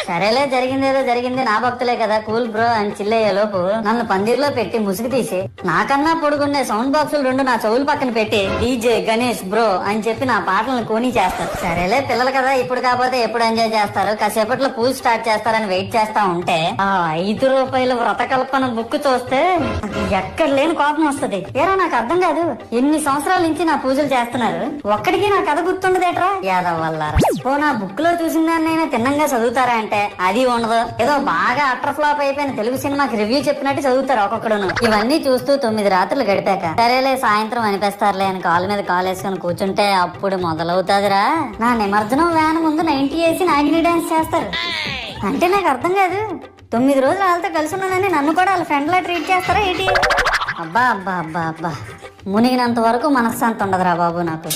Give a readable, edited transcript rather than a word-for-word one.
సరేలే, జరిగిందేదో జరిగింది, నా భక్తులే కదా, కూల్ బ్రో అని చిల్లయ్యే లోపు నన్ను పందిర్లో పెట్టి ముసుగు తీసి నాకన్నా పొడుగుండే సౌండ్ బాక్సులు 2 నా చెవుల పక్కన పెట్టి డీజే గణేష్ బ్రో అని చెప్పి నా పాటలను కోని చేస్తారు. సరేలే పిల్లలు కదా, ఇప్పుడు కాకపోతే ఎప్పుడు ఎంజాయ్ చేస్తారు, కాసేపట్లో పూజ స్టార్ట్ చేస్తారని వెయిట్ చేస్తా ఉంటే ఆ 5 రూపాయల వ్రతకల్పన బుక్ చూస్తే ఎక్కడ లేని కోపం వస్తుంది. ఏరా నాకు అర్థం కాదు, ఎన్ని సంవత్సరాల నుంచి నా పూజలు చేస్తున్నారు, ఒక్కడికి నా కథ గుర్తుండదేట్రా యాదవ్ వల్లారా. ఓ నా బుక్ లో చూసిన దాన్నైనా తిన్నంగా చదువుతారా అంటే అది ఉండదు. ఏదో బాగా అటర్ ఫ్లాప్ అయిపోయిన తెలుగు సినిమాకి రివ్యూ చెప్పినట్టు చదువుతారు ఒక్కొక్కడును. ఇవన్నీ చూస్తూ 9 రాత్రులు గడిపాక సరేలే సాయంత్రం అనిపిస్తారులే అని కాలు మీద కాలు వేసుకొని కూర్చుంటే అప్పుడు మొదలవుతాదిరా నా నిమజ్జనం వ్యాన్ ముందు 90 వేసి నాగిని డాన్స్ చేస్తారు. అంటే నాకు అర్థం కాదు, 9 రోజులు వాళ్ళతో కలిసి ఉన్నానని నన్ను కూడా వాళ్ళ ఫ్రెండ్ లా ట్రీట్ చేస్తారా ఏంటి? అబ్బా అబ్బా అబ్బా అబ్బా, మునిగినంత వరకు మనశ్శాంతి ఉండదురా బాబు నాకు.